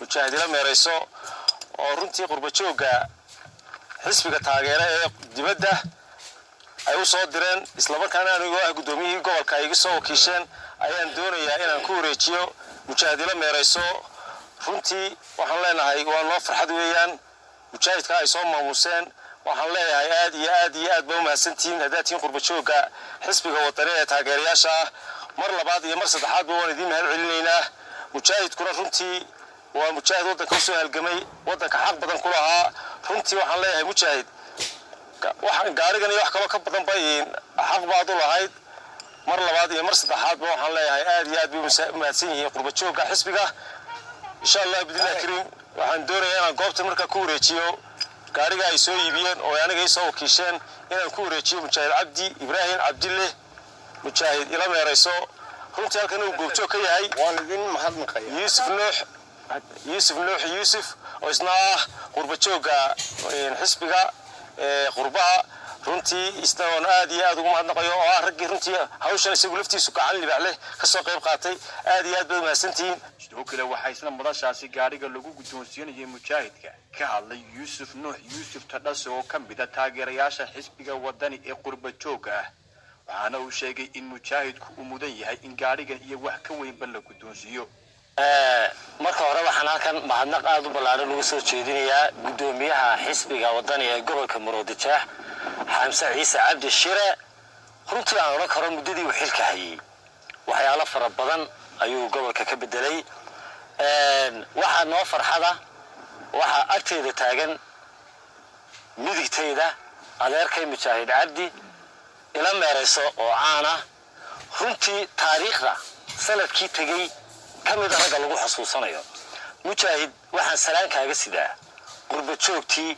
mujaahid ila meerayso oo runtii qurba jooga xisbiga taageera ee dibadda ay u soo direen isla markaana anigoo ah gudoomiyihii gobolka ay iga soo wakiisheen ayaan doonayaa inaan ku wareejiyo mujaahid ila meerayso runtii waxaan leenahay waa noo farxad weeyaan mujaahidka ay soo maamuseen waxaan leeyahay aad ba u mahadsantihiin hadaatiin qurba jooga xisbiga wadani ee taageerayaasha mar labaad iyo mar saddexaadba waan idin mahad celinaynaa mujaahidkuna runtii waa mujaahid waddanka u soo halgamay waddanka xaq badan ku lahaa runtii waxaan leeyahay mujaahid waxaan gaarigan iyo wax kaloo ka badan bay xaq baad u lahayd mar labaad iyo mar saddexaadba waxaan leeyahay aad bay u mahadsan yihiin qurba jooga xisbiga insha Allah bidillah karim waxaan doonayaa inaan goobta markaa ku wareejiyo gaariga ay soo iibiyeen oo aniga ay soo wakiisheen inaan ku wareejiyo mujaahid cabdi ibraahim cabdille mujaahid ila meerayso runtii halkan uu goobjoog ka yahay waan idin mahadnaqayaa يوسف نوح يوسف وإسناه قرب جوجا حسبها قربها runtii istaan aad iyo aad ugu mahadnaqayo oo rag runtii hawshan isagu laftiisu gacan libax leh ka soo qayb qaatay aad iyo aad bay mahadsantiin sidoo kale waxa isna madashaasi gaariga lagu guddoonsiinayay mujaahidka ka hadlay Yuusuf Nuux Yuusuf Tadhaso oo ka mid ah taageerayaasha xisbiga wadani ee qurba jooga waxaana uu sheegay in mujaahidku uu mudan yahay in gaarigan iyo wax ka weynba la guddoonsiiyo marka hore waxaan halkan mahadnaq aad u ballaaran ugu soo jeedinayaa gudoomiyaha xisbiga wadani ee gobolka Murudijeex xamse ciise cabdi shire runtii aan oran karo muddadii uu xilka hayay waxyaalo fara badan ayuu gobolka ka bedelay waxa noo farxada waxa agteeda taagan midigteeda adeerkay mujaahid cabdi ila meerayso oo caana runtii taariikhda sanadkii tagay kamid ah lagu xasuusanayo mujaahid waxaan salaan kaaga sidaa qurba joogtii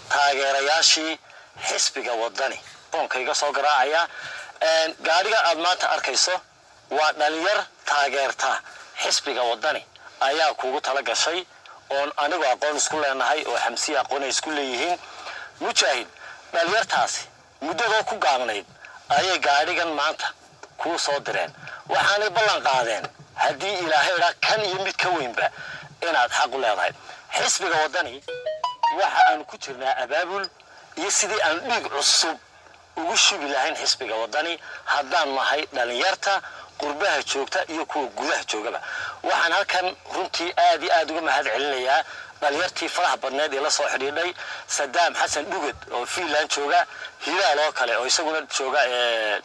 taageerayaashii xisbiga wadani boonkayga soo garaacaya gaariga aad maanta arkayso waa dhalinyar taageerta xisbiga wadani ayaa kuugu tala gashay oo anigu aqoon isku leenahay oo xamsi aqoon isku leeyihiin mujaahid dhalinyartaasi muddada ku gaabnayd ayay gaarigan maanta ku soo direen waxaanay ballan qaadeen haddii ilaahay ra kan iyo mid ka weynba inaad xaq u leedahay xisbiga wadani waxa aan ku jirnaa abaabul iyo sidii aan dhig cusub ugu shubi lahayn xisbiga wadani haddaan nahay dhalinyarta qurbaha joogta iyo kuwa gudaha joogaba waxaan halkan runtii aad uga mahad celinayaa dhalinyartii faraha badneed ee la soo xidhiidhay Sadaam Xasan Dhugad oo Finland jooga hilaal oo kale oo isaguna jooga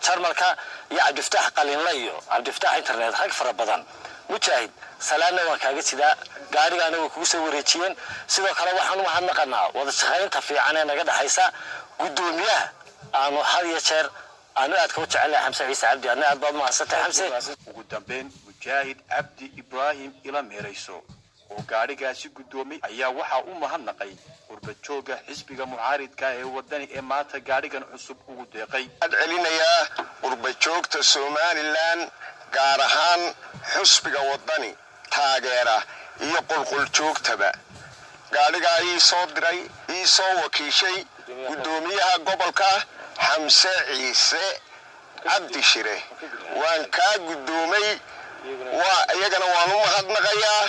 Jarmalka iyo Cabdifataax Qalinla iyo Cabdifataax internet rag fara badan mujaahid salaana waan kaaga sidaa gaarigaana way kugu soo wareejiyeen sidoo kale waxaan u mahadnaqanaa wada shaqaynta fiican ee naga dhaxaysa gudoomiyaha aanu had iyo jeer aanu aad ka jecelahay xamse ciise cabdi aad baad mahadsantahay xamse ugu dambeyn mujaahid cabdi ibraahim ila meerayso oo gaarigaasi gudoomay ayaa waxa uu mahadnaqay qurba jooga xisbiga mucaaridka ee wadani ee maanta gaarigan cusub ugu deeqay adcelinayaa qurba joogta Soomaaliland gaar ahaan xisbiga wadani taageera iyo qulqul joogtaba gaariga ay soo diray ii soo wakiishay gudoomiyaha gobolka xamse ciise cabdi shire waan ka gudoomay waa iyagana waan u mahadnaqayaa